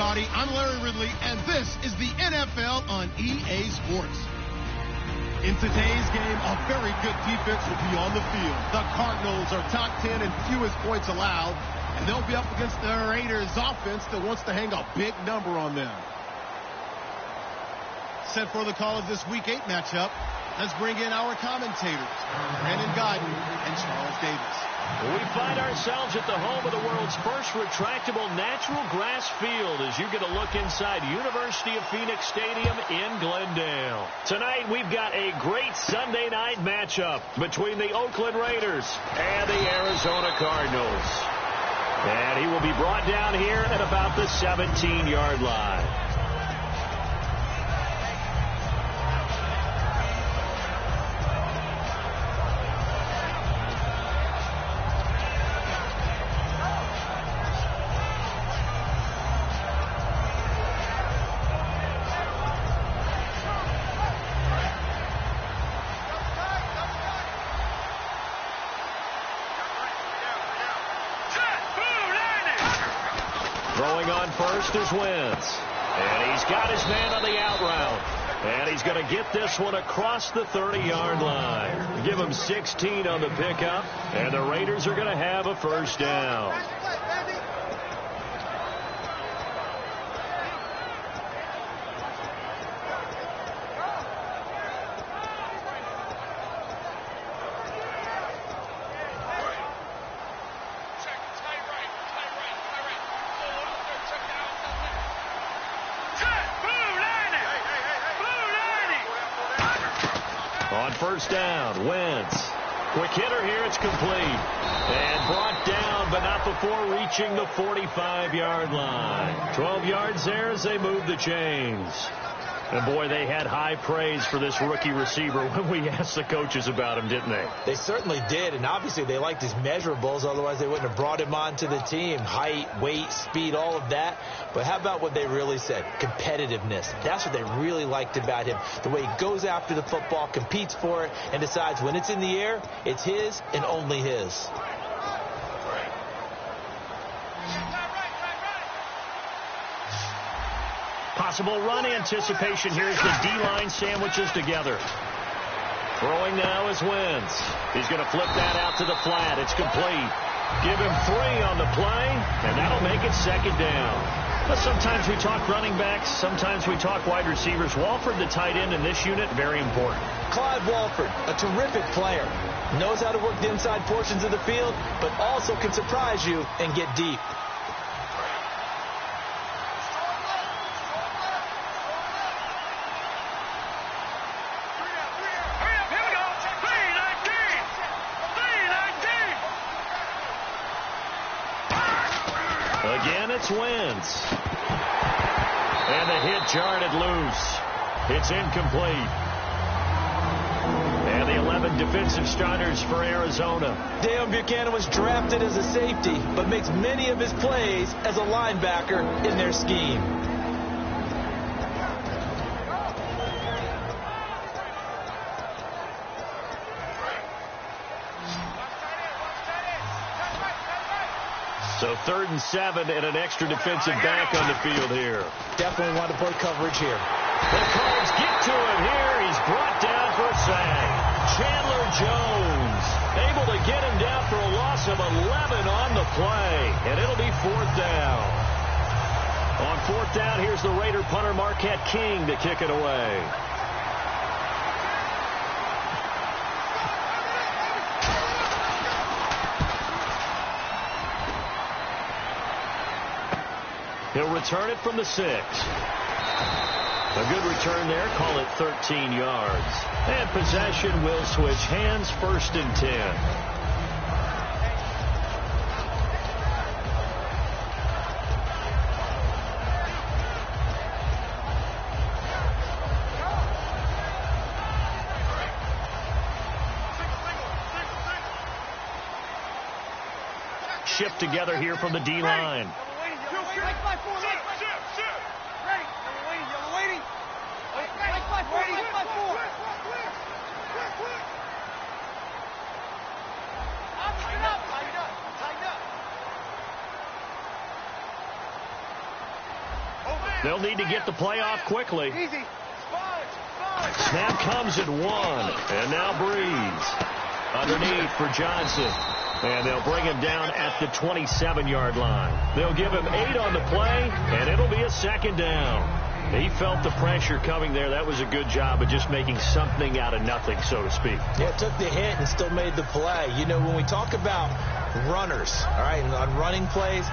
everybody. I'm Larry Ridley, and this is the NFL on EA Sports. In today's game, a very good defense will be on the field. The Cardinals are top 10 in fewest points allowed, and they'll be up against the Raiders' offense that wants to hang a big number on them. Set for the call of this Week 8 matchup. Let's bring in our commentators, Brandon Godden and Charles Davis. We find ourselves at the home of the world's first retractable natural grass field as you get a look inside University of Phoenix Stadium in Glendale. Tonight we've got a great Sunday night matchup between the Oakland Raiders and the Arizona Cardinals. And he will be brought down here at about the 17-yard line. Throwing on first is Wentz. And he's got his man on the out route. And he's going to get this one across the 30-yard line. Give him 16 on the pickup. And the Raiders are going to have a first down. On first down, Wentz. Quick hitter here, it's complete. And brought down, but not before reaching the 45-yard line. 12 yards there as they move the chains. And, boy, they had high praise for this rookie receiver when we asked the coaches about him, didn't they? They certainly did, and obviously they liked his measurables. Otherwise, they wouldn't have brought him onto the team. Height, weight, speed, all of that. But how about what they really said? Competitiveness. That's what they really liked about him. The way he goes after the football, competes for it, and decides when it's in the air, it's his and only his. Possible run anticipation here as the D-line sandwiches together. Throwing now is Wentz. He's going to flip that out to the flat. It's complete. Give him 3 on the play, and that'll make it second down. But sometimes we talk running backs. Sometimes we talk wide receivers. Walford, the tight end in this unit, very important. Clive Walford, a terrific player. Knows how to work the inside portions of the field, but also can surprise you and get deep. Again, it's Wentz. And the hit jarred it loose. It's incomplete. And the 11 defensive starters for Arizona. Deion Buchanan was drafted as a safety, but makes many of his plays as a linebacker in their scheme. So 3rd and 7 and an extra defensive back on the field here. Definitely want to play coverage here. The Cards get to him here. He's brought down for a sack. Chandler Jones able to get him down for a loss of 11 on the play. And it'll be 4th down. On 4th down, here's the Raider punter Marquette King to kick it away. He'll return it from the 6. A good return there. Call it 13 yards. And possession will switch hands. 1st and 10. Shift together here from the D-line. They'll need to get the play off quickly. Snap comes at 1. And now Breeze. Underneath for Johnson. And they'll bring him down at the 27-yard line. They'll give him 8 on the play, and it'll be a second down. He felt the pressure coming there. That was a good job of just making something out of nothing, so to speak. Yeah, took the hit and still made the play. You know, when we talk about runners, all right, on running plays,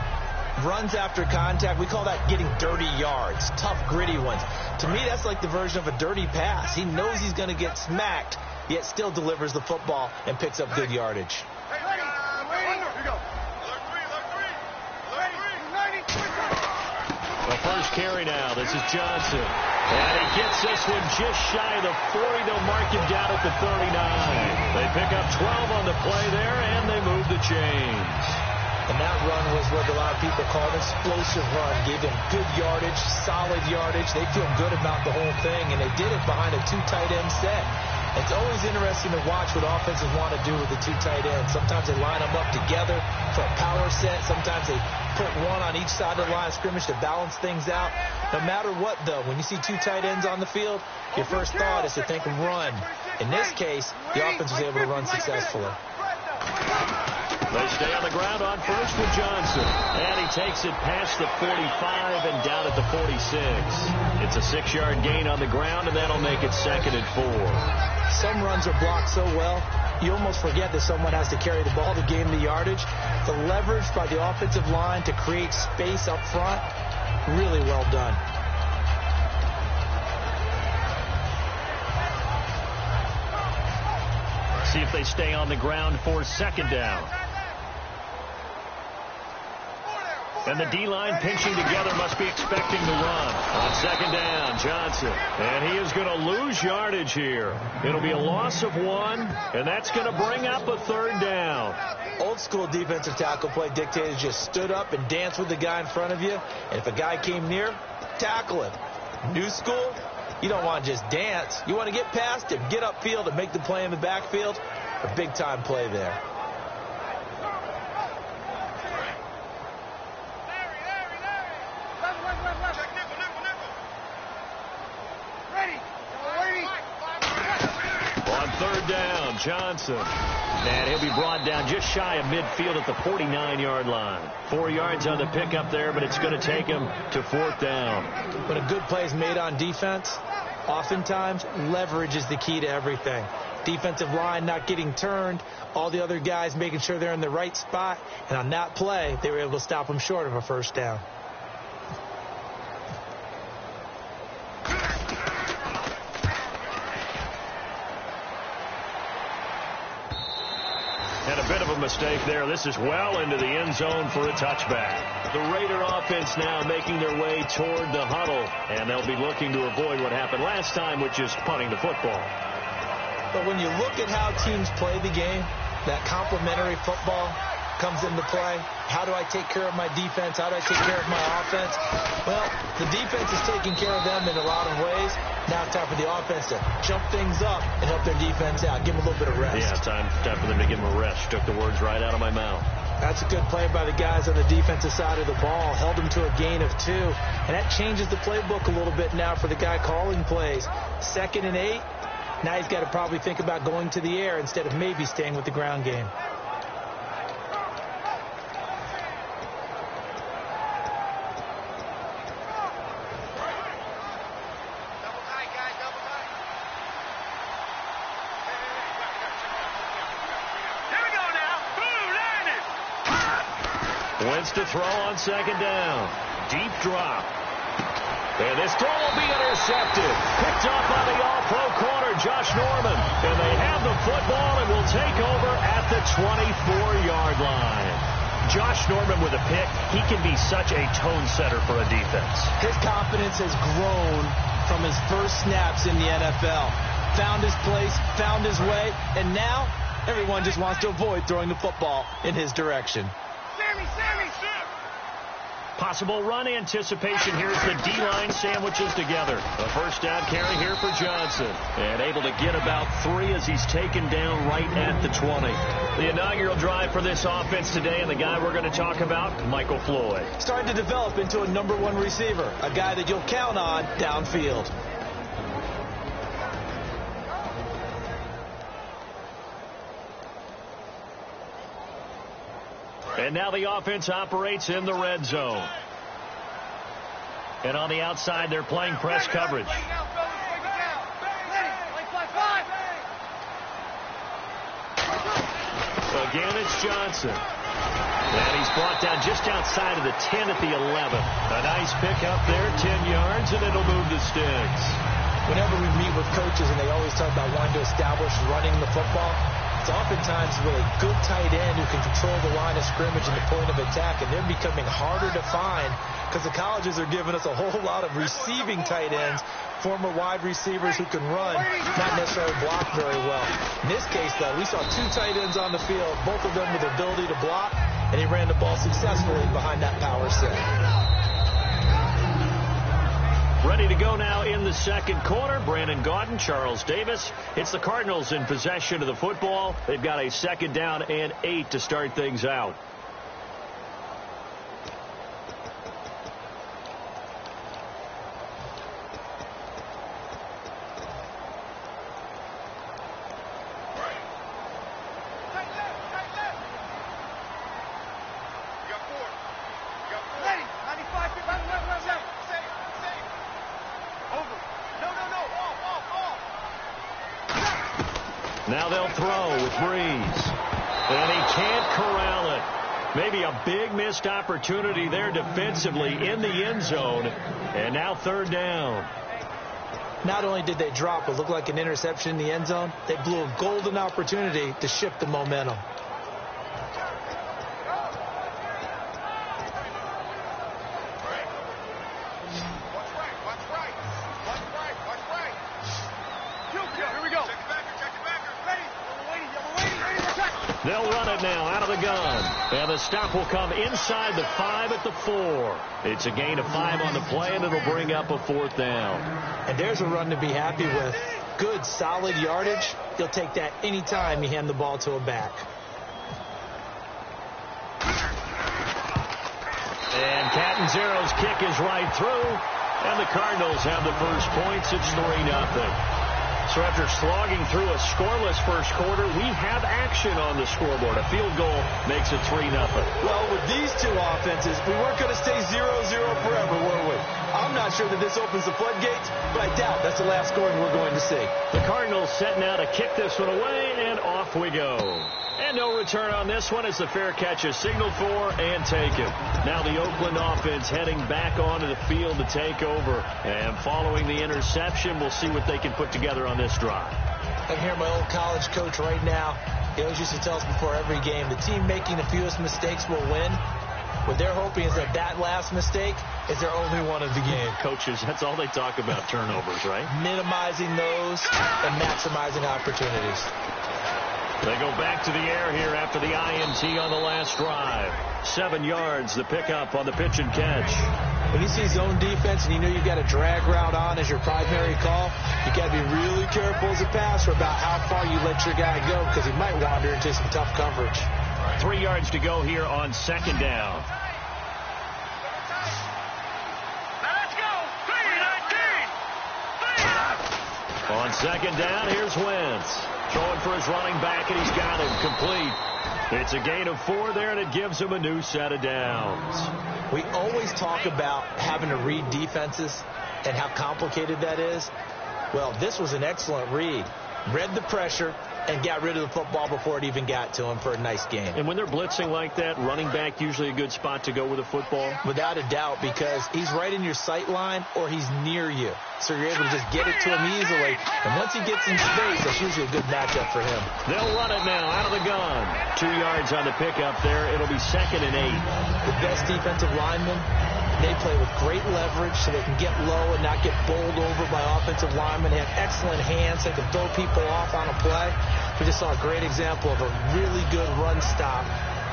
runs after contact, we call that getting dirty yards, tough, gritty ones. To me, that's like the version of a dirty pass. He knows he's going to get smacked, yet still delivers the football and picks up good yardage. The first carry now. This is Johnson. And he gets this one just shy of the 40. They'll mark him down at the 39. They pick up 12 on the play there, and they move the chains. And that run was what a lot of people call an explosive run. Gave them good yardage, solid yardage. They feel good about the whole thing, and they did it behind a 2 tight end set. It's always interesting to watch what offenses want to do with the 2 tight ends. Sometimes they line them up together for a power set. Sometimes they put one on each side of the line of scrimmage to balance things out. No matter what, though, when you see 2 tight ends on the field, your first thought is to think of run. In this case, the offense was able to run successfully. They stay on the ground on first with Johnson. And he takes it past the 45 and down at the 46. It's a 6-yard gain on the ground, and that'll make it 2nd and 4. Some runs are blocked so well, you almost forget that someone has to carry the ball to gain the yardage. The leverage by the offensive line to create space up front, really well done. See if they stay on the ground for 2nd down. And the D-line pinching together must be expecting to run. On 2nd down, Johnson. And he is going to lose yardage here. It'll be a loss of 1, and that's going to bring up a 3rd down. Old school defensive tackle play dictated just stood up and danced with the guy in front of you. And if a guy came near, tackle him. New school, you don't want to just dance. You want to get past him, get upfield, and make the play in the backfield. A big-time play there. On 3rd down, Johnson. And he'll be brought down just shy of midfield at the 49-yard line. 4 yards on the pickup there, but it's going to take him to 4th down. When a good play is made on defense, oftentimes leverage is the key to everything. Defensive line not getting turned, all the other guys making sure they're in the right spot, and on that play, they were able to stop them short of a 1st down. And a bit of a mistake there. This is well into the end zone for a touchback. The Raider offense now making their way toward the huddle, and they'll be looking to avoid what happened last time, which is punting the football. But when you look at how teams play the game, that complementary football comes into play. How do I take care of my defense? How do I take care of my offense? Well, the defense is taking care of them in a lot of ways. Now it's time for the offense to jump things up and help their defense out. Give them a little bit of rest. Yeah, time for them to give them a rest. Took the words right out of my mouth. That's a good play by the guys on the defensive side of the ball. Held them to a gain of 2. And that changes the playbook a little bit now for the guy calling plays. 2nd and 8. Now he's got to probably think about going to the air instead of maybe staying with the ground game. Wentz to throw on 2nd down. Deep drop. And this throw will be intercepted. Picked off by the all-pro corner, Josh Norman. And they have the football and will take over at the 24-yard line. Josh Norman with a pick. He can be such a tone setter for a defense. His confidence has grown from his first snaps in the NFL. Found his place, found his way, and now everyone just wants to avoid throwing the football in his direction. Possible run anticipation. Here's the D-line sandwiches together. A first down carry here for Johnson. And able to get about 3 as he's taken down right at the 20. The inaugural drive for this offense today, and the guy we're going to talk about, Michael Floyd. Starting to develop into a number 1 receiver, a guy that you'll count on downfield. And now the offense operates in the red zone. And on the outside, they're playing press coverage. Again, it's Johnson. And he's brought down just outside of the 10 at the 11. A nice pickup there, 10 yards, and it'll move the sticks. Whenever we meet with coaches and they always talk about wanting to establish running the football, it's oftentimes a really good tight end who can control the line of scrimmage and the point of attack, and they're becoming harder to find because the colleges are giving us a whole lot of receiving tight ends, former wide receivers who can run, not necessarily block very well. In this case, though, we saw 2 tight ends on the field, both of them with the ability to block, and he ran the ball successfully behind that power set. Ready to go now in the second quarter. Brandon Gaudin, Charles Davis. It's the Cardinals in possession of the football. They've got a second down and 8 to start things out. Now they'll throw with Breeze. And he can't corral it. Maybe a big missed opportunity there defensively in the end zone. And now third down. Not only did they drop what looked like an interception in the end zone, they blew a golden opportunity to shift the momentum. They'll run it now out of the gun. And the stop will come inside the 5 at the 4. It's a gain of 5 on the play, and it'll bring up a 4th down. And there's a run to be happy with. Good, solid yardage. You'll take that anytime you hand the ball to a back. And Catanzero's kick is right through. And the Cardinals have the first points. It's 3-0. So after slogging through a scoreless first quarter, we have action on the scoreboard. A field goal makes it 3-0. Well, with these two offenses, we weren't going to stay 0-0 forever, were we? I'm not sure that this opens the floodgates, but I doubt that's the last scoring we're going to see. The Cardinals set now to kick this one away, and off we go. And no return on this one as the fair catch is signaled for and taken. Now the Oakland offense heading back onto the field to take over. And following the interception, we'll see what they can put together on this drive. I can hear my old college coach right now. He always used to tell us before every game, the team making the fewest mistakes will win. What they're hoping is that that last mistake is their only one of the game. Coaches, that's all they talk about, turnovers, right? Minimizing those and maximizing opportunities. They go back to the air here after the INT on the last drive. 7 yards, the pickup on the pitch and catch. When you see zone defense and you know you've got a drag route on as your primary call, you got to be really careful as a passer about how far you let your guy go because he might wander into some tough coverage. 3 yards to go here on second down. Let's go. 3-19. On second down, here's Wentz. Throwing for his running back, and he's got him complete. It's a gain of 4 there, and it gives him a new set of downs. We always talk about having to read defenses and how complicated that is. Well, this was an excellent read. Read the pressure and got rid of the football before it even got to him for a nice game. And when they're blitzing like that, running back usually a good spot to go with a football? Without a doubt, because he's right in your sight line or he's near you. So you're able to just get it to him easily. And once he gets in space, that's usually a good matchup for him. They'll run it now out of the gun. 2 yards on the pickup there. It'll be 2nd and 8. The best defensive linemen, they play with great leverage so they can get low and not get bowled over by offensive linemen. They have excellent hands. They can throw people off on a play. We just saw a great example of a really good run stop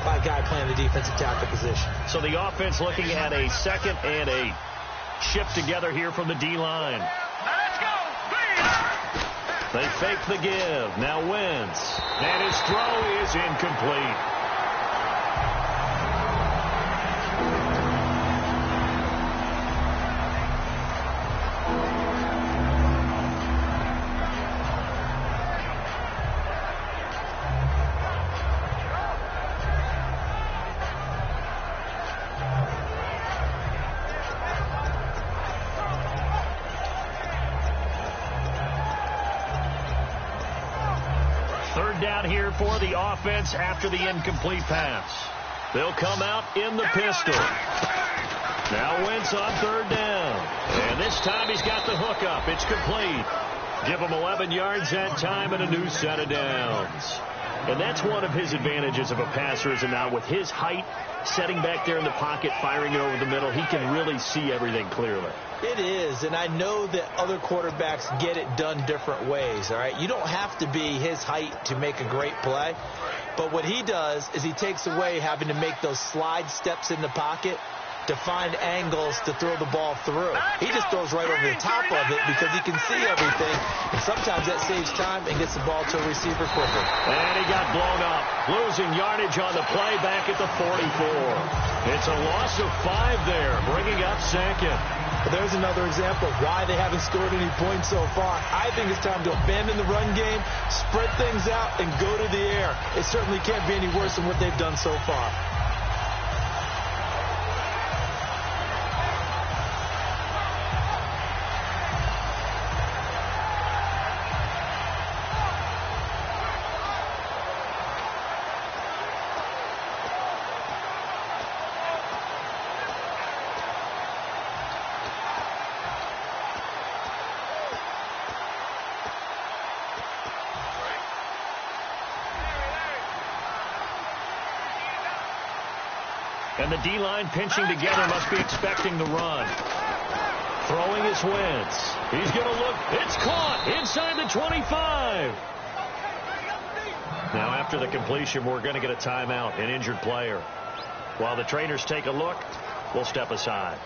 by a guy playing the defensive tackle position. So the offense looking at a 2nd and 8. Shift together here from the D-line. Let's go. They fake the give. Now Wentz. And his throw is incomplete. Down here for the offense after the incomplete pass. They'll come out in the pistol. Now Wentz on 3rd down. And this time he's got the hook up. It's complete. Give him 11 yards that time and a new set of downs. And that's one of his advantages of a passer, is now with his height, setting back there in the pocket, firing it over the middle, he can really see everything clearly. It is, and I know that other quarterbacks get it done different ways, all right? You don't have to be his height to make a great play, but what he does is he takes away having to make those slide steps in the pocket to find angles to throw the ball through. He just throws right over the top of it because he can see everything, and sometimes that saves time and gets the ball to a receiver quicker. And he got blown up, losing yardage on the play back at the 44. It's a loss of 5 there, bringing up 2nd. But there's another example of why they haven't scored any points so far. I think it's time to abandon the run game, spread things out, and go to the air. It certainly can't be any worse than what they've done so far. And the D-line pinching together must be expecting the run. Throwing his Wentz. He's going to look. It's caught inside the 25. Now after the completion, we're going to get a timeout, an injured player. While the trainers take a look, we'll step aside.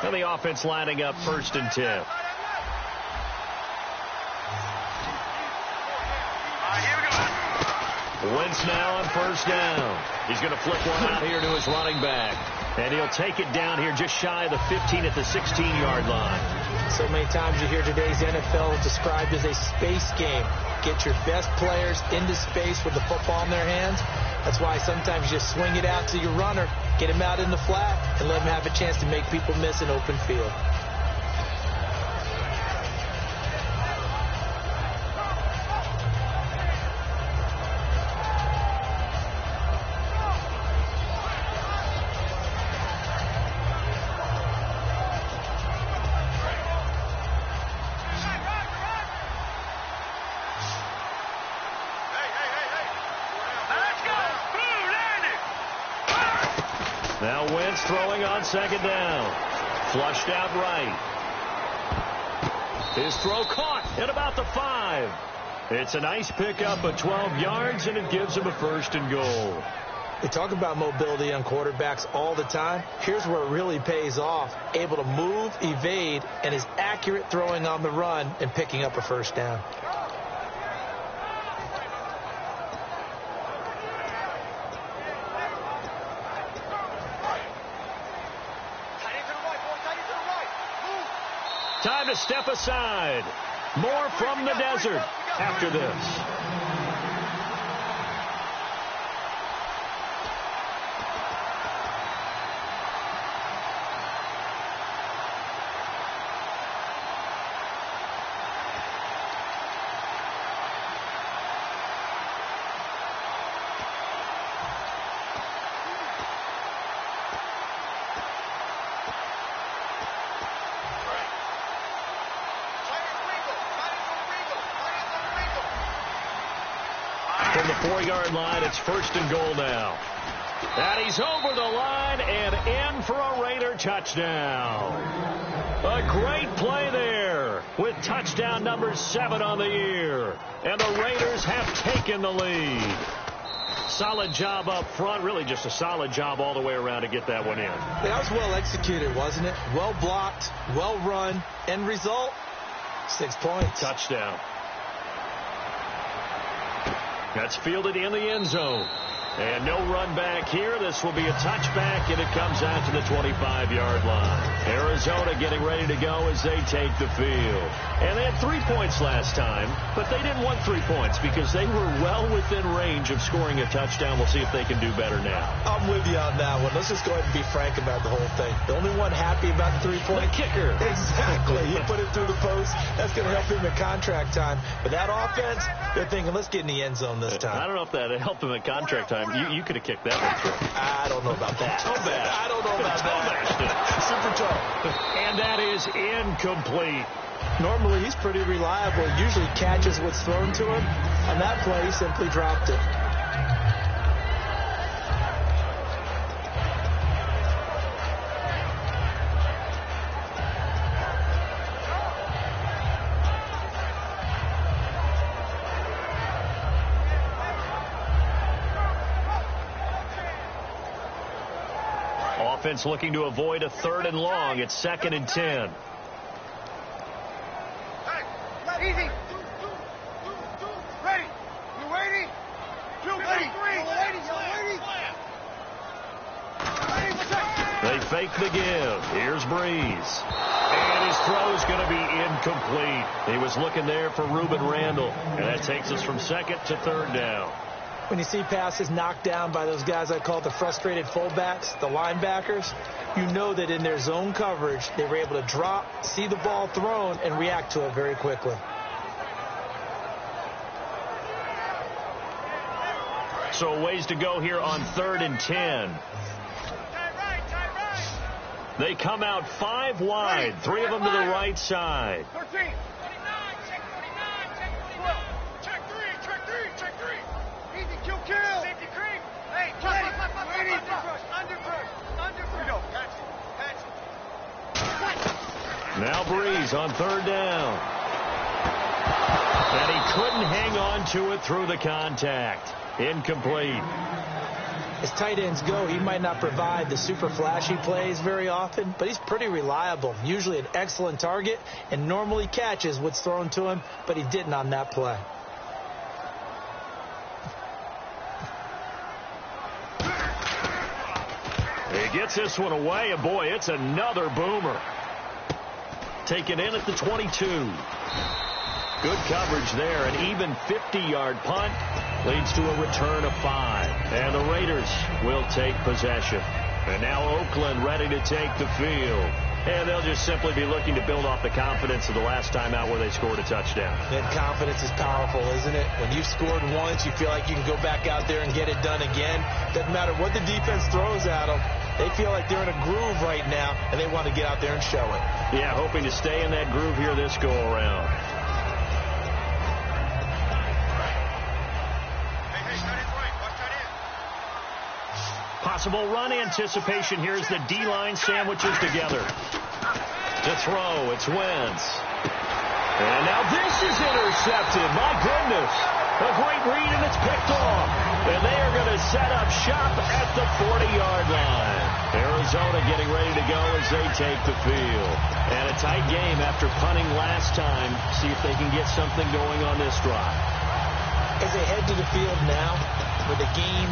And the offense lining up 1st and 10. Here we go. Wentz now on 1st down. He's going to flick one out here to his running back. And he'll take it down here just shy of the 15 at the 16-yard line. So many times you hear today's NFL described as a space game. Get your best players into space with the football in their hands. That's why sometimes you just swing it out to your runner, get him out in the flat, and let him have a chance to make people miss an open field. Now Wentz throwing on 2nd down. Flushed out right. His throw caught at about the 5. It's a nice pickup of 12 yards, and it gives him a 1st and goal. They talk about mobility on quarterbacks all the time. Here's where it really pays off. Able to move, evade, and is accurate throwing on the run and picking up a 1st down. Time to step aside. More from the desert after this. from the 4-yard line. It's 1st and goal now. And he's over the line and in for a Raider touchdown. A great play there with touchdown number 7 on the year. And the Raiders have taken the lead. Solid job up front. Really just a solid job all the way around to get that one in. That was well executed, wasn't it? Well blocked, well run. End result, 6 points. Touchdown. That's fielded in the end zone. And no run back here. This will be a touchback, and it comes out to the 25-yard line. Arizona getting ready to go as they take the field. And they had 3 points last time, but they didn't want 3 points because they were well within range of scoring a touchdown. We'll see if they can do better now. I'm with you on that one. Let's just go ahead and be frank about the whole thing. The only one happy about the 3-point? The kicker. Exactly. He put it through the post. That's going to help him at contract time. But that offense, they're thinking, let's get in the end zone this time. I don't know if that helped him at contract time. You could have kicked that one through. I don't know about that. I don't know about that. Super toe. And that is incomplete. Normally, he's pretty reliable. Usually catches what's thrown to him. On that play, he simply dropped it. Offense looking to avoid a 3rd and long. It's 2nd and 10. Hey, easy. Ready. You waiting? Ready. They fake the give. Here's Breeze. And his throw's going to be incomplete. He was looking there for Reuben Randall. And that takes us from 2nd to 3rd down. When you see passes knocked down by those guys I call the frustrated fullbacks, the linebackers, you know that in their zone coverage, they were able to drop, see the ball thrown, and react to it very quickly. So ways to go here on 3rd and 10. They come out 5 wide, 3 of them to the right side. 13. Kill. Safety creep. Hey, under Now Breeze on 3rd down. And he couldn't hang on to it through the contact. Incomplete. As tight ends go, he might not provide the super flashy plays very often, but he's pretty reliable. Usually an excellent target and normally catches what's thrown to him, but he didn't on that play. He gets this one away, and boy, it's another boomer. Taken in at the 22. Good coverage there. An even 50-yard punt leads to a return of 5. And the Raiders will take possession. And now Oakland ready to take the field. And they'll just simply be looking to build off the confidence of the last time out where they scored a touchdown. And confidence is powerful, isn't it? When you've scored once, you feel like you can go back out there and get it done again. Doesn't matter what the defense throws at them. They feel like they're in a groove right now, and they want to get out there and show it. Yeah, hoping to stay in that groove here this go-around. Possible run anticipation here as the D-line sandwiches together. To throw, it's Wentz. And now this is intercepted. My goodness. A great read, and it's picked off. And they are going to set up shop at the 40-yard line. Arizona getting ready to go as they take the field. And a tight game after punting last time. See if they can get something going on this drive. As they head to the field now, with the game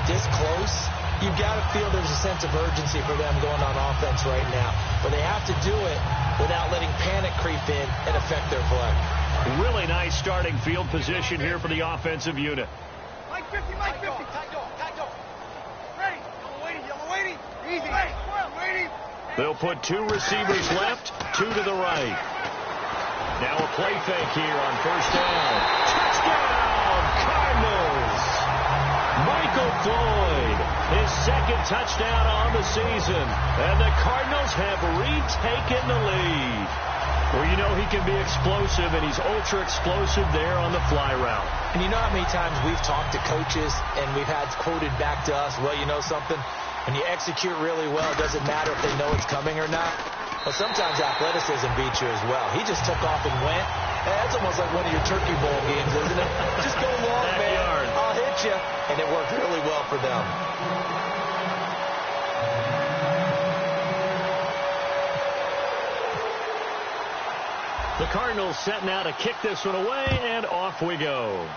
this close, you've got to feel there's a sense of urgency for them going on offense right now. But they have to do it without letting panic creep in and affect their play. Really nice starting field position here for the offensive unit. Mike 50, Mike 50. Tight door. Ready. Yellow waiting. Easy. Waiting. They'll put 2 receivers left, 2 to the right. Now a play fake here on 1st down. Touchdown, Cardinals. Michael Floyd, his 2nd touchdown on the season. And the Cardinals have retaken the lead. Well, you know he can be explosive, and he's ultra explosive there on the fly route. And you know how many times we've talked to coaches and we've had quoted back to us, well, you know something? When you execute really well, it doesn't matter if they know it's coming or not. Well, sometimes athleticism beats you as well. He just took off and went. That's almost like one of your Turkey Bowl games, isn't it? Just go long, man. I'll hit you. And it worked really well for them. The Cardinals setting out to kick this one away, and off we go.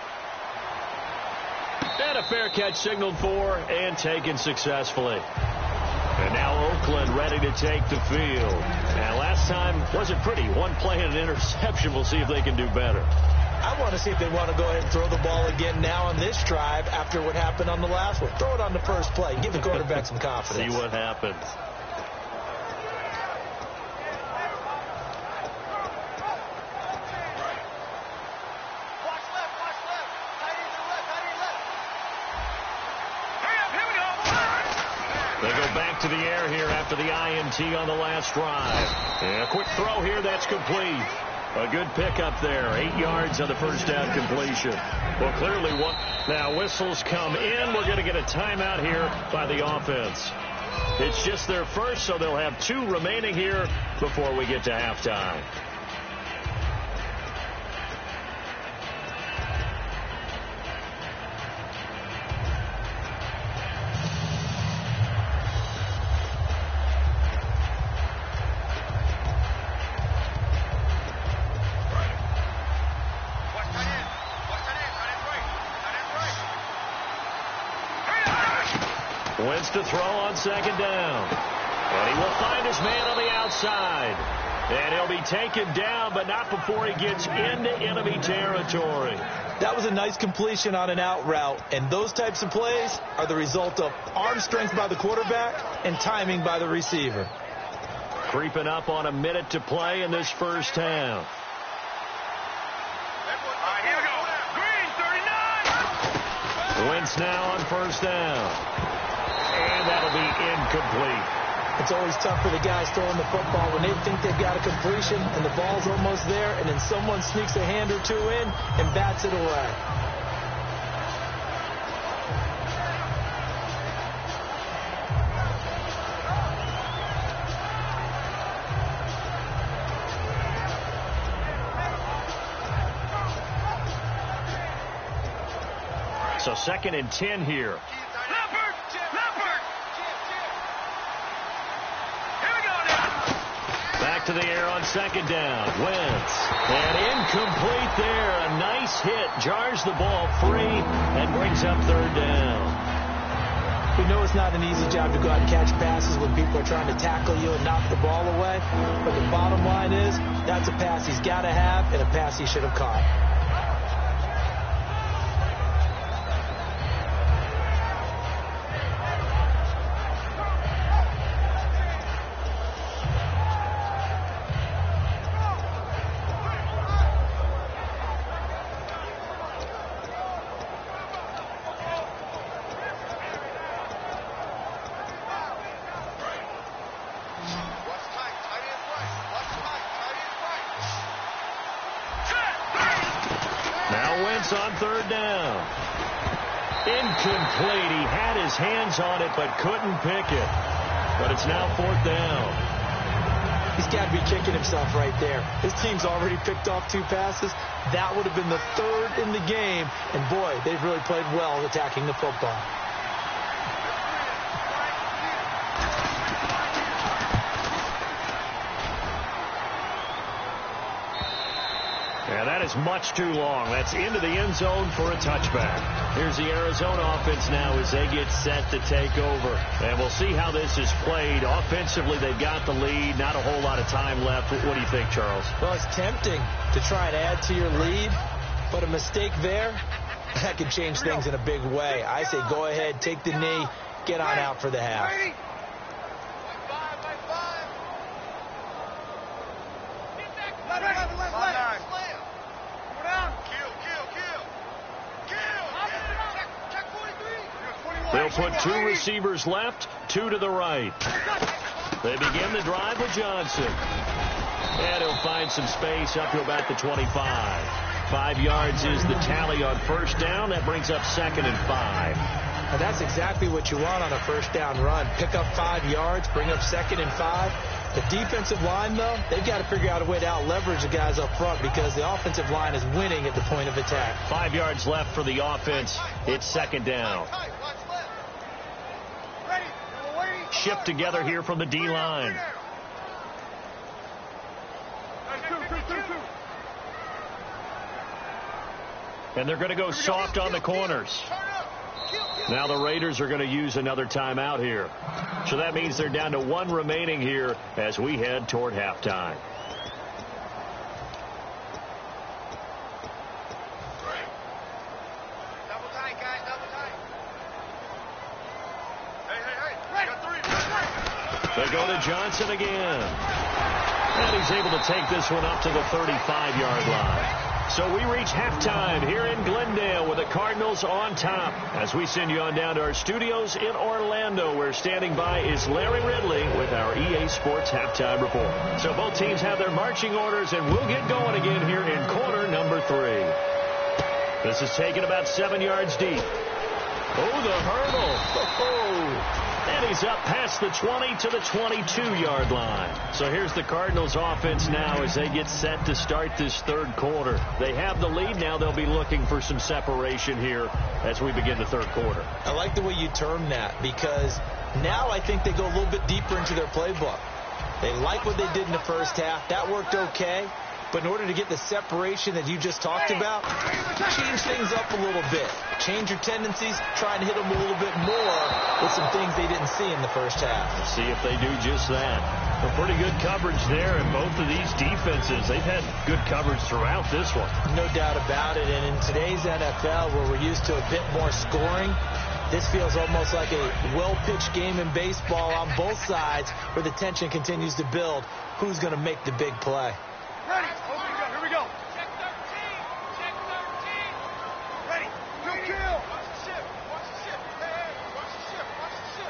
And a fair catch signaled for and taken successfully. And now Oakland ready to take the field. And last time wasn't pretty. One play and an interception. We'll see if they can do better. I want to see if they want to go ahead and throw the ball again now on this drive after what happened on the last one. Throw it on the first play. Give the quarterback some confidence. See what happens. They go back to the air here after the INT on the last drive. And a quick throw here, that's complete. A good pickup there. 8 yards on the first down completion. Well, clearly what now whistles come in. We're going to get a timeout here by the offense. It's just their first, so they'll have 2 remaining here before we get to halftime. Wentz to throw on second down. And he will find his man on the outside. And he'll be taken down, but not before he gets into enemy territory. That was a nice completion on an out route. And those types of plays are the result of arm strength by the quarterback and timing by the receiver. Creeping up on a minute to play in this first half. Here we go. Green, 39. Wentz now on first down. And that'll be incomplete. It's always tough for the guys throwing the football when they think they've got a completion and the ball's almost there, and then someone sneaks a hand or two in and bats it away. So 2nd and 10 here. Back to the air on second down. Wentz. And incomplete there. A nice hit. Jars the ball free and brings up third down. We know it's not an easy job to go out and catch passes when people are trying to tackle you and knock the ball away. But the bottom line is that's a pass he's got to have and a pass he should have caught. On third down. Incomplete. He had his hands on it but couldn't pick it. But it's now 4th down. He's got to be kicking himself right there. His team's already picked off 2 passes. That would have been the 3rd in the game. And boy, they've really played well attacking the football. Yeah, that is much too long. That's into the end zone for a touchback. Here's the Arizona offense now as they get set to take over. And we'll see how this is played. Offensively, they've got the lead. Not a whole lot of time left. What do you think, Charles? Well, it's tempting to try and add to your lead, but a mistake there, that could change things in a big way. I say go ahead, take the knee, get on out for the half. They'll put 2 receivers left, 2 to the right. They begin the drive with Johnson. And he'll find some space up to about the 25. 5 yards is the tally on first down. That brings up 2nd and 5. And that's exactly what you want on a first down run. Pick up 5 yards, bring up 2nd and 5. The defensive line, though, they've got to figure out a way to out-leverage the guys up front because the offensive line is winning at the point of attack. 5 yards left for the offense. It's 2nd down. Shift together here from the D-line. And they're going to go soft on the corners. Now the Raiders are going to use another timeout here. So that means they're down to 1 remaining here as we head toward halftime. Double tight, guys, double tight. Hey. They go to Johnson again. And he's able to take this one up to the 35-yard line. So we reach halftime here in Glendale with the Cardinals on top. As we send you on down to our studios in Orlando, where standing by is Larry Ridley with our EA Sports Halftime Report. So both teams have their marching orders, and we'll get going again here in quarter number 3. This is taken about 7 yards deep. Oh, the hurdle. Oh. And he's up past the 20 to the 22-yard line. So here's the Cardinals offense now as they get set to start this third quarter. They have the lead now. They'll be looking for some separation here as we begin the third quarter. I like the way you term that because now I think they go a little bit deeper into their playbook. They like what they did in the first half. That worked okay. But in order to get the separation that you just talked about, change things up a little bit. Change your tendencies, try and hit them a little bit more with some things they didn't see in the first half. Let's see if they do just that. A pretty good coverage there, and both of these defenses, they've had good coverage throughout this one. No doubt about it, and in today's NFL, where we're used to a bit more scoring, this feels almost like a well-pitched game in baseball on both sides where the tension continues to build. Who's going to make the big play? Ready. Here we go. Check 13. Check 13. Ready. Kill. Watch the ship. Watch the ship. Hey. Watch the ship. Watch the ship.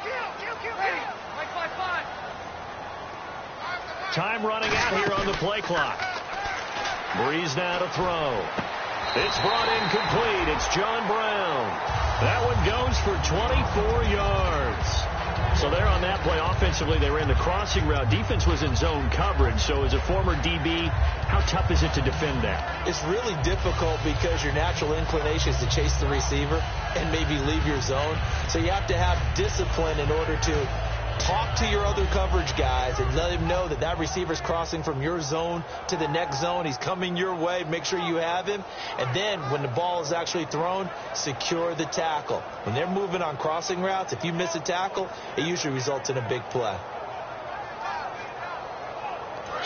Kill. Ready. Like 5-5. Time running out here on the play clock. Breeze now to throw. It's brought in complete. It's John Brown. That one goes for 24 yards. So there on that play, offensively, they ran the crossing route. Defense was in zone coverage. So as a former DB, how tough is it to defend that? It's really difficult because your natural inclination is to chase the receiver and maybe leave your zone. So you have to have discipline in order to talk to your other coverage guys and let him know that that receiver's crossing from your zone to the next zone. He's coming your way. Make sure you have him. And then when the ball is actually thrown, secure the tackle. When they're moving on crossing routes, if you miss a tackle, it usually results in a big play.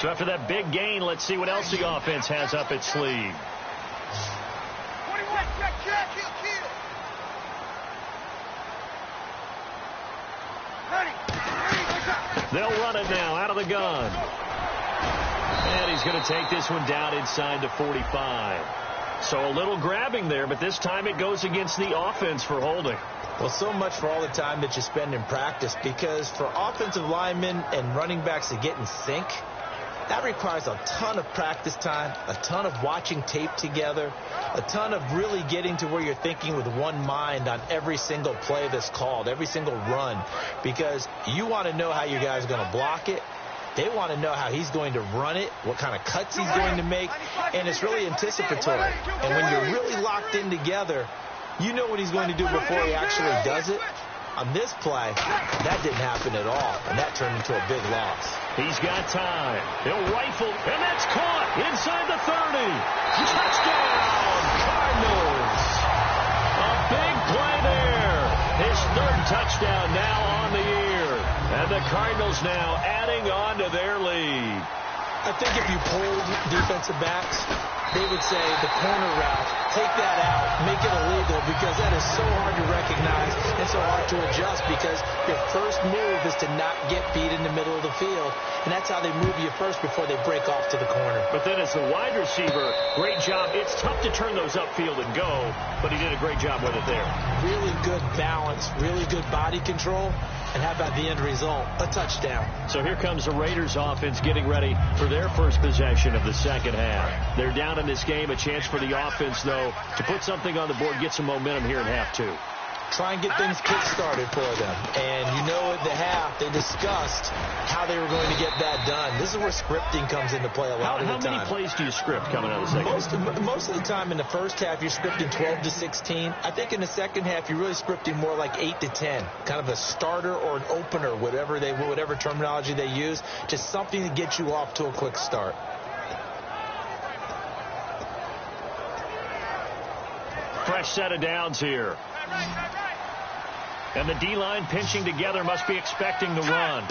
So after that big gain, let's see what else the offense has up its sleeve. 21. Kill. They'll run it now out of the gun. And he's going to take this one down inside to 45. So a little grabbing there, but this time it goes against the offense for holding. Well, so much for all the time that you spend in practice, because for offensive linemen and running backs to get in sync, that requires a ton of practice time, a ton of watching tape together, a ton of really getting to where you're thinking with one mind on every single play that's called, every single run, because you want to know how your guy's going to block it. They want to know how he's going to run it, what kind of cuts he's going to make, and it's really anticipatory. And when you're really locked in together, you know what he's going to do before he actually does it. On this play, that didn't happen at all, and that turned into a big loss. He's got time. He'll rifle, and that's caught inside the 30. Touchdown, Cardinals. A big play there. His third touchdown now on the year. And the Cardinals now adding on to their lead. I think if you polled defensive backs, they would say the corner route, take that out, make it illegal, because that is so hard to recognize and so hard to adjust, because your first move is to not get beat in the middle of the field, and that's how they move you first before they break off to the corner. But then as the wide receiver, great job. It's tough to turn those upfield and go, but he did a great job with it there. Really good balance, really good body control, And how about the end result? A touchdown. So here comes the Raiders offense getting ready for their first possession of the second half. They're down in this game. A chance for the offense, though, to put something on the board, get some momentum here in half two. Try and get things kick-started for them. And you know at the half, they discussed how they were going to get that done. This is where scripting comes into play a lot of the time. How many plays do you script coming out of the second half? Most of the time in the first half, you're scripting 12 to 16. I think in the second half, you're really scripting more like 8 to 10. Kind of a starter or an opener, whatever terminology they use. Just something to get you off to a quick start. Fresh set of downs here. And the D-line pinching together, must be expecting the run.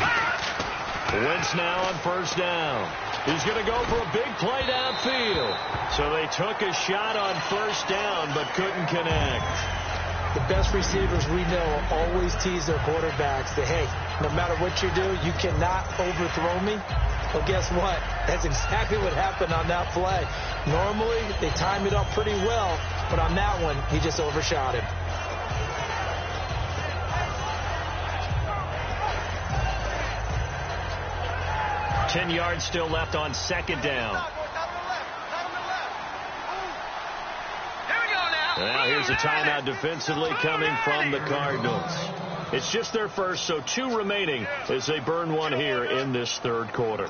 Wentz now on first down. He's going to go for a big play downfield. So they took a shot on first down, but couldn't connect. The best receivers we know always tease their quarterbacks that, hey, no matter what you do, you cannot overthrow me. Well, guess what? That's exactly what happened on that play. Normally, they time it up pretty well, but on that one, he just overshot him. Ten yards still left on second down. Now here's a timeout defensively coming from the Cardinals. It's just their first, so 2 remaining as they burn one here in this third quarter.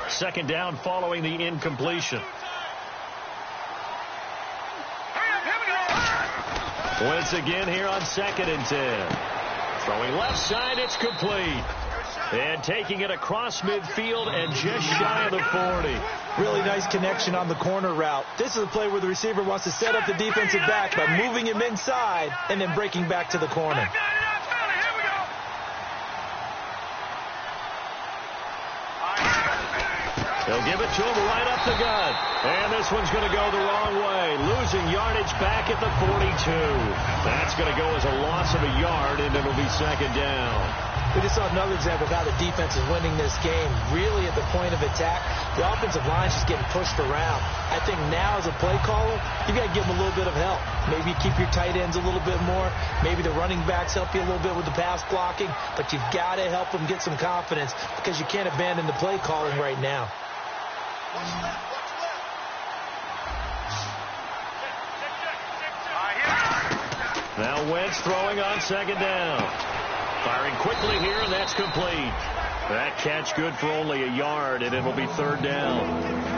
Second down following the incompletion. Wentz again here on 2nd and 10. Throwing left side, it's complete. And taking it across midfield and just shy of the 40. Really nice connection on the corner route. This is a play where the receiver wants to set up the defensive back by moving him inside and then breaking back to the corner. They'll give it to him right up the gut. And this one's going to go the wrong way. Losing yardage back at the 42. That's going to go as a loss of a yard, and it'll be second down. We just saw another example of how the defense is winning this game. Really at the point of attack, the offensive line's just getting pushed around. I think now as a play caller, you got to give them a little bit of help. Maybe keep your tight ends a little bit more. Maybe the running backs help you a little bit with the pass blocking. But you've got to help them get some confidence because you can't abandon the play calling right now. Now Wentz throwing on second down. Firing quickly here, and that's complete. That catch good for only a yard, and it'll be third down.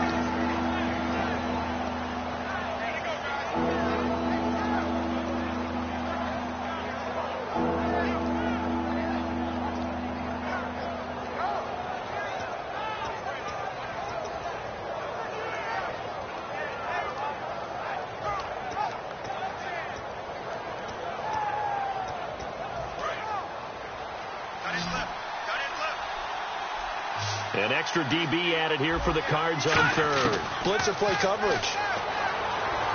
An extra DB added here for the Cards on third. Blitzer play coverage.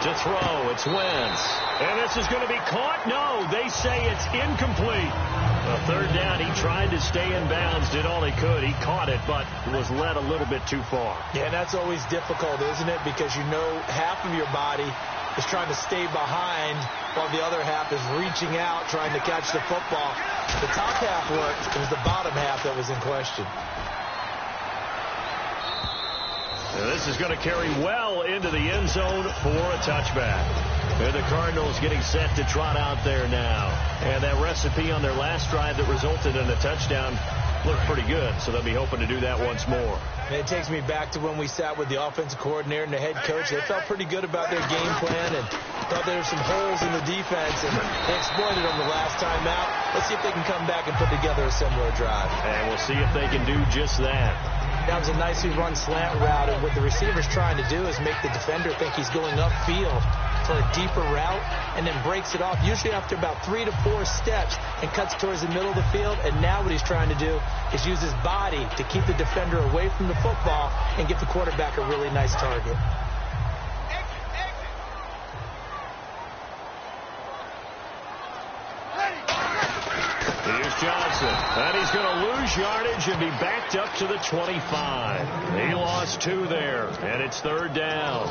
To throw, it's Wentz. And this is going to be caught? No, they say it's incomplete. A third down, he tried to stay in bounds, did all he could. He caught it, but was led a little bit too far. Yeah, that's always difficult, isn't it? Because you know half of your body is trying to stay behind while the other half is reaching out, trying to catch the football. The top half worked. It was the bottom half that was in question. And this is going to carry well into the end zone for a touchback. And the Cardinals getting set to trot out there now. And that recipe on their last drive that resulted in a touchdown looked pretty good, so they'll be hoping to do that once more. And it takes me back to when we sat with the offensive coordinator and the head coach. They felt pretty good about their game plan and thought there were some holes in the defense, and they exploited them the last time out. Let's see if they can come back and put together a similar drive. And we'll see if they can do just that. That was a nicely run slant route, and what the receiver's trying to do is make the defender think he's going upfield for a deeper route, and then breaks it off, usually after about 3 to 4 steps, and cuts towards the middle of the field. And now what he's trying to do is use his body to keep the defender away from the football and give the quarterback a really nice target. Johnson. And he's going to lose yardage and be backed up to the 25. He lost 2 there, and it's 3rd down.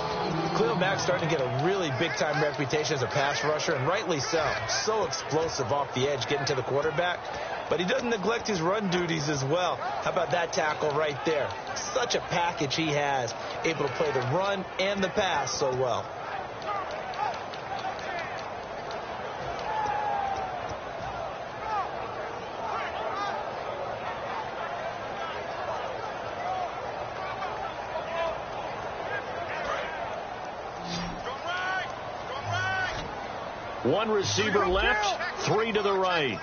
Khalil Mack's starting to get a really big-time reputation as a pass rusher, and rightly so. So explosive off the edge getting to the quarterback. But he doesn't neglect his run duties as well. How about that tackle right there? Such a package he has, able to play the run and the pass so well. One receiver left, 3 to the right.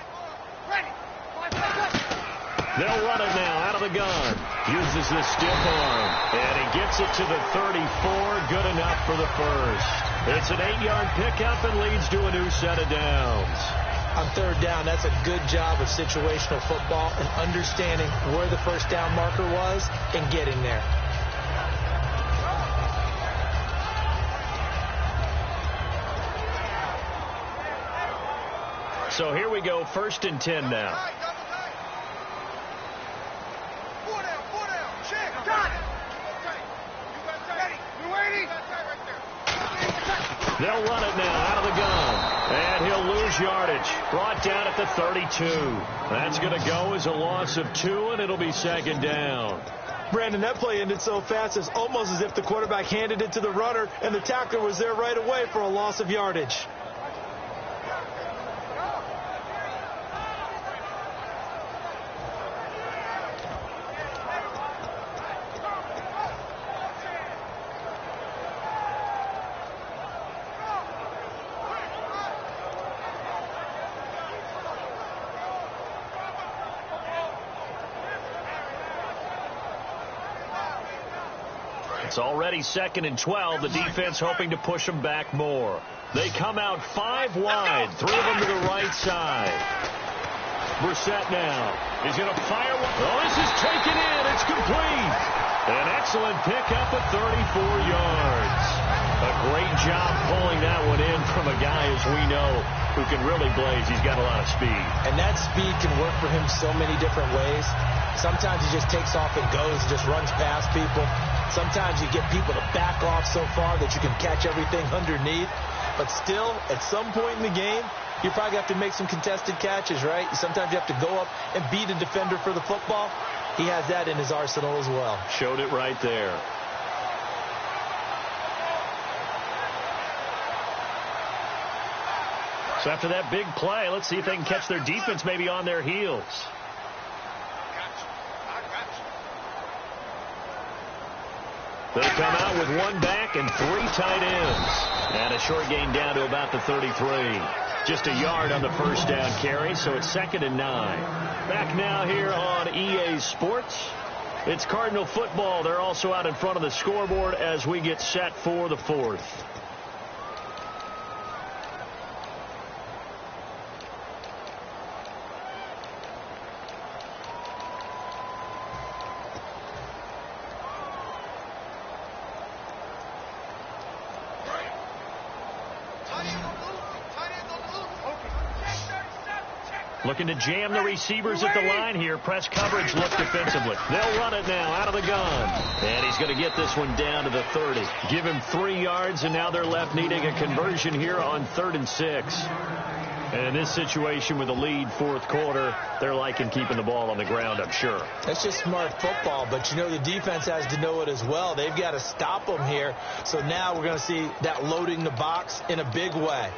They'll run it now out of the gun. Uses the stiff arm, and he gets it to the 34. Good enough for the first. It's an 8-yard pickup and leads to a new set of downs. On 3rd down, that's a good job of situational football and understanding where the first down marker was and getting there. So here we go, 1st and 10 now. They'll run it now out of the gun. And he'll lose yardage. Brought down at the 32. That's going to go as a loss of 2, and it'll be 2nd down. Brandon, that play ended so fast, it's almost as if the quarterback handed it to the runner, and the tackler was there right away for a loss of yardage. It's already 2nd and 12. The defense hoping to push them back more. They come out 5 wide, 3 of them to the right side. Brissett now. He's going to fire one. Oh, this is taken in. It's complete. An excellent pickup at 34 yards. A great job pulling that one in from a guy, as we know, who can really blaze. He's got a lot of speed. And that speed can work for him so many different ways. Sometimes he just takes off and goes, just runs past people. Sometimes you get people to back off so far that you can catch everything underneath. But still, at some point in the game, you probably have to make some contested catches, right? Sometimes you have to go up and beat a defender for the football. He has that in his arsenal as well. Showed it right there. So after that big play, let's see if they can catch their defense maybe on their heels. They come out with 1 back and 3 tight ends. And a short gain down to about the 33. Just a yard on the first down carry, so it's 2nd and 9. Back now here on EA Sports. It's Cardinal football. They're also out in front of the scoreboard as we get set for the 4th. Looking to jam the receivers at the line here. Press coverage look defensively. They'll run it now out of the gun. And he's going to get this one down to the 30. Give him 3 yards, and now they're left needing a conversion here on 3rd and 6. And in this situation with the lead 4th quarter, they're liking keeping the ball on the ground, I'm sure. That's just smart football, but you know the defense has to know it as well. They've got to stop them here. So now we're going to see that loading the box in a big way.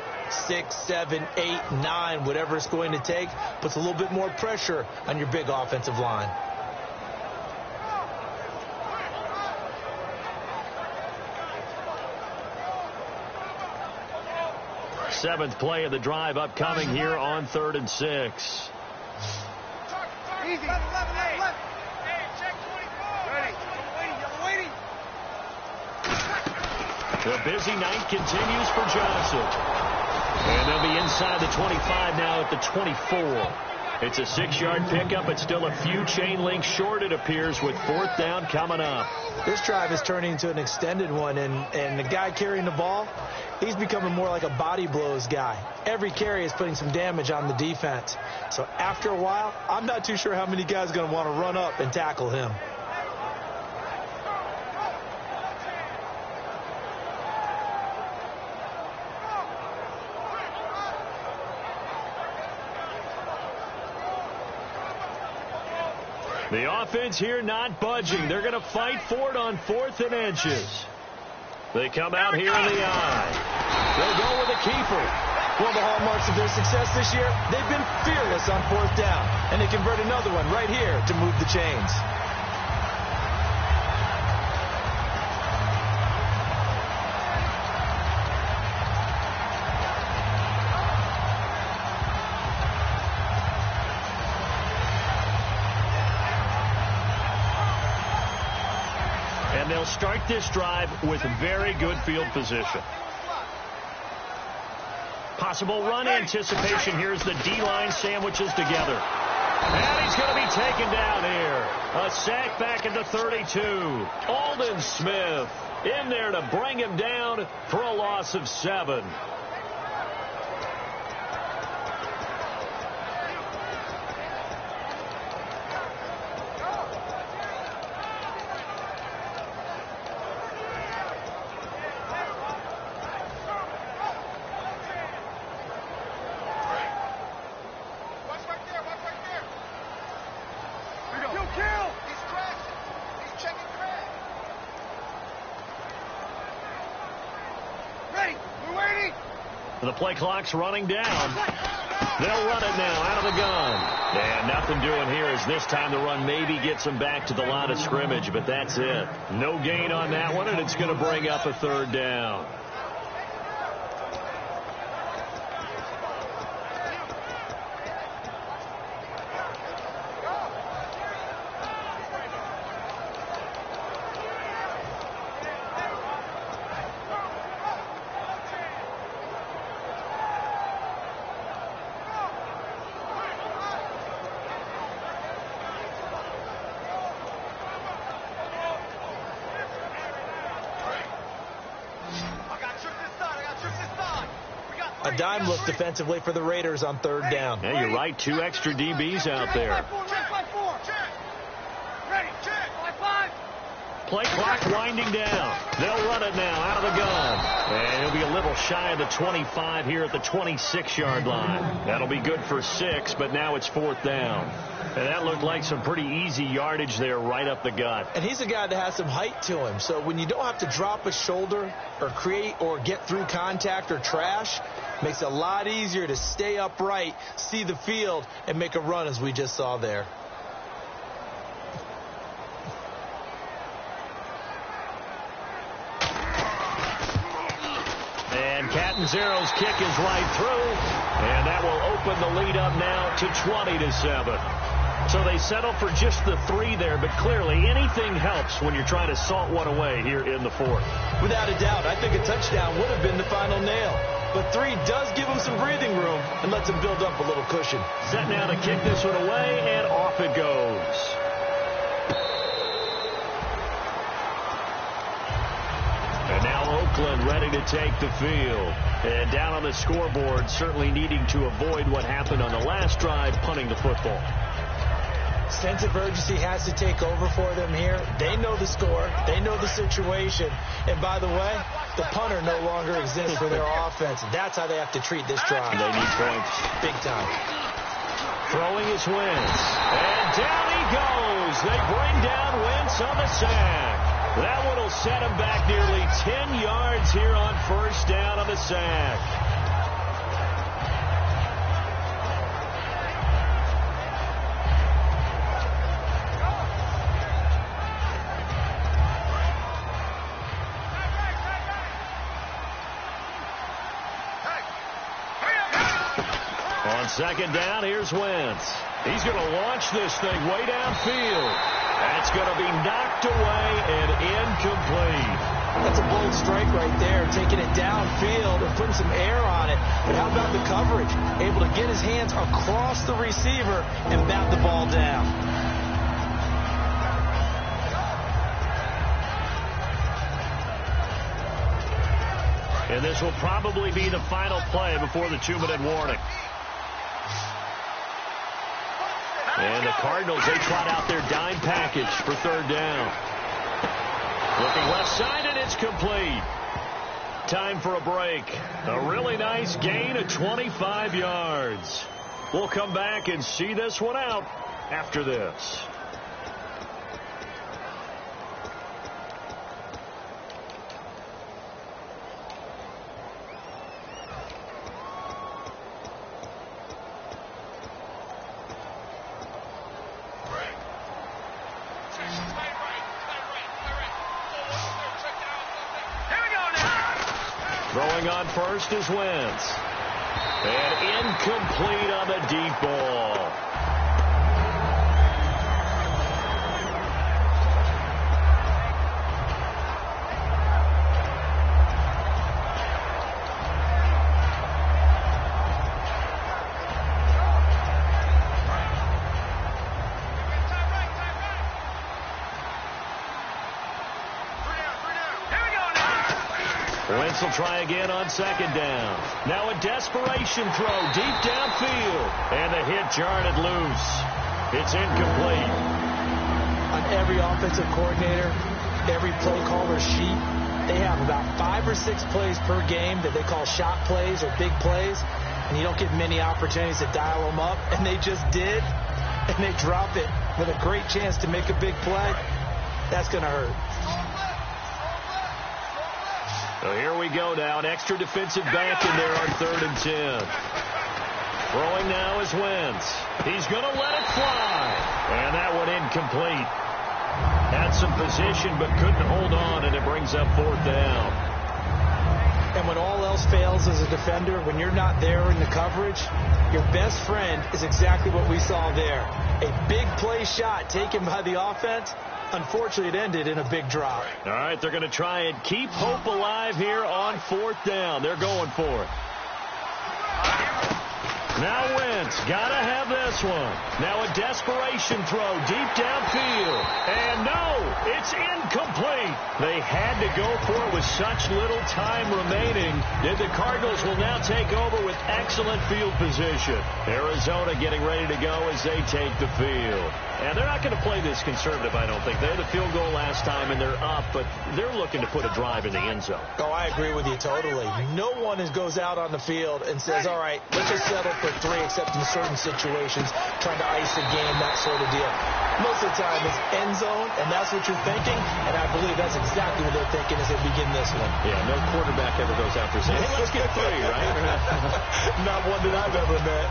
6, 7, 8, 9, whatever it's going to take, puts a little bit more pressure on your big offensive line. Seventh play of the drive upcoming here on 3rd and 6. Easy. Left. Hey, check 24. Ready. The busy night continues for Johnson. And they'll be inside the 25 now at the 24. It's a 6-yard pickup. It's still a few chain links short, it appears, with 4th down coming up. This drive is turning into an extended one, and the guy carrying the ball, he's becoming more like a body blows guy. Every carry is putting some damage on the defense. So after a while, I'm not too sure how many guys are going to want to run up and tackle him. The offense here not budging. They're going to fight for it on 4th and inches. They come out here in the eye. They'll go with a keeper. One of the hallmarks of their success this year, they've been fearless on 4th down. And they convert another one right here to move the chains. And they'll start this drive with very good field position. Possible run anticipation. Here's the D-line sandwiches together. And he's going to be taken down here. A sack back at the 32. Aldon Smith in there to bring him down for a loss of 7. The play clock's running down. They'll run it now out of the gun. And nothing doing here as this time the run maybe gets them back to the line of scrimmage, but that's it. No gain on that one, and it's going to bring up a 3rd down. A dime look defensively for the Raiders on 3rd down. Yeah, you're right. 2 extra DBs out there. Play clock winding down. They'll run it now out of the gun. And he'll be a little shy of the 25 here at the 26-yard line. That'll be good for 6, but now it's 4th down. And that looked like some pretty easy yardage there right up the gut. And he's a guy that has some height to him. So when you don't have to drop a shoulder or create or get through contact or trash, makes it a lot easier to stay upright, see the field, and make a run as we just saw there. And Catanzaro's kick is right through. And that will open the lead up now to 20-7. So they settle for just the 3 there, but clearly anything helps when you're trying to salt one away here in the 4th. Without a doubt, I think a touchdown would have been the final nail. But 3 does give them some breathing room and lets them build up a little cushion. Set now to kick this one away, and off it goes. And now Oakland ready to take the field. And down on the scoreboard, certainly needing to avoid what happened on the last drive, punting the football. Sense of urgency has to take over for them here. They know the score. They know the situation. And by the way, the punter no longer exists for their offense. That's how they have to treat this drive. They need points. Big time. Throwing his Wentz. And down he goes. They bring down Wentz on the sack. That one will set him back nearly 10 yards here on 1st down on the sack. On 2nd down, here's Wentz. He's going to launch this thing way downfield. That's going to be knocked away and incomplete. That's a bold strike right there, taking it downfield and putting some air on it. But how about the coverage? Able to get his hands across the receiver and bat the ball down. And this will probably be the final play before the 2-minute warning. And the Cardinals, they trot out their dime package for third down. Looking left side, and it's complete. Time for a break. A really nice gain of 25 yards. We'll come back and see this one out after this. Throwing on first is Wentz. And incomplete on the deep ball. Wentz will try again on second down. Now a desperation throw deep downfield. And the hit jarred it loose. It's incomplete. On every offensive coordinator, every play caller sheet, they have about 5 or 6 plays per game that they call shot plays or big plays. And you don't get many opportunities to dial them up. And they just did. And they drop it with a great chance to make a big play. That's going to hurt. So here we go now. An extra defensive back in there on 3rd and 10. Throwing now is Wentz. He's going to let it fly. And that one incomplete. Had some position but couldn't hold on, and it brings up 4th down. And when all else fails as a defender, when you're not there in the coverage, your best friend is exactly what we saw there. A big play shot taken by the offense. Unfortunately, it ended in a big drop. All right, they're going to try and keep hope alive here on 4th down. They're going for it. Now Wentz, got to have this one. Now a desperation throw deep downfield. And no, it's incomplete. They had to go for it with such little time remaining. And the Cardinals will now take over with excellent field position. Arizona getting ready to go as they take the field. And they're not going to play this conservative, I don't think. They had the field goal last time, and they're up, but they're looking to put a drive in the end zone. Oh, I agree with you totally. No one goes out on the field and says, all right, let's just settle for 3, except in certain situations, trying to ice the game, that sort of deal. Most of the time, it's end zone, and that's what you're thinking, and I believe that's exactly what they're thinking as they begin this one. Yeah, no quarterback ever goes out there saying, hey, let's get 3, right? Not one that I've ever met.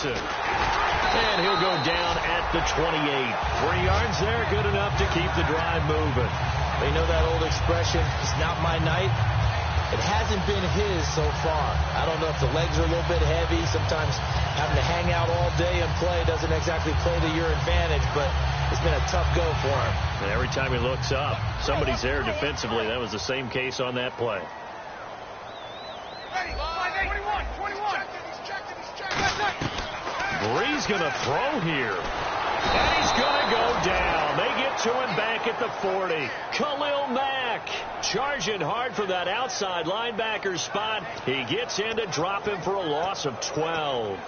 And he'll go down at the 28. 3 yards there, good enough to keep the drive moving. They know that old expression, it's not my night. It hasn't been his so far. I don't know if the legs are a little bit heavy. Sometimes having to hang out all day and play doesn't exactly play to your advantage, but it's been a tough go for him. And every time he looks up, somebody's there defensively. That was the same case on that play. Bree's going to throw here. And he's going to go down. They get to him back at the 40. Khalil Mack charging hard for that outside linebacker spot. He gets in to drop him for a loss of 12.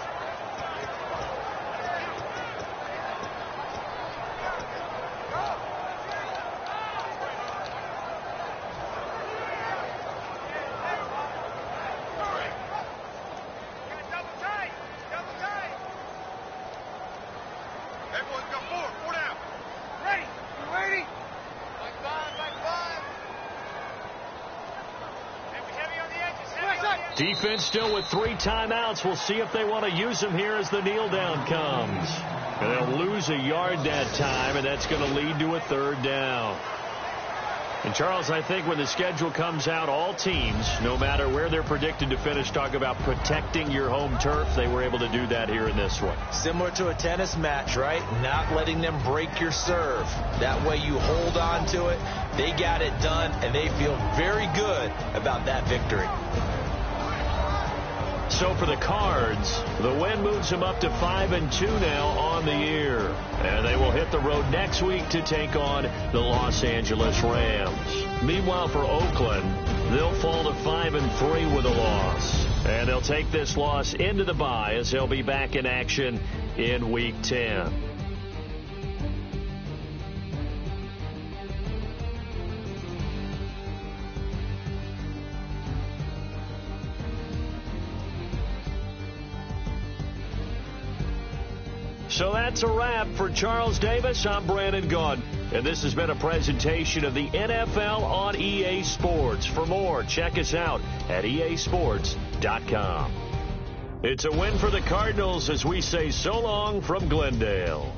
Defense still with 3 timeouts. We'll see if they want to use them here as the kneel down comes. And they'll lose lose a yard that time, and that's going to lead to a 3rd down. And, Charles, I think when the schedule comes out, all teams, no matter where they're predicted to finish, talk about protecting your home turf. They were able to do that here in this one. Similar to a tennis match, right? Not letting them break your serve. That way you hold on to it. They got it done, and they feel very good about that victory. So for the Cards, the win moves them up to 5-2 now on the year. And they will hit the road next week to take on the Los Angeles Rams. Meanwhile, for Oakland, they'll fall to 5-3 with a loss. And they'll take this loss into the bye as they'll be back in action in Week 10. So that's a wrap for Charles Davis. I'm Brandon Gaudin, and this has been a presentation of the NFL on EA Sports. For more, check us out at easports.com. It's a win for the Cardinals as we say so long from Glendale.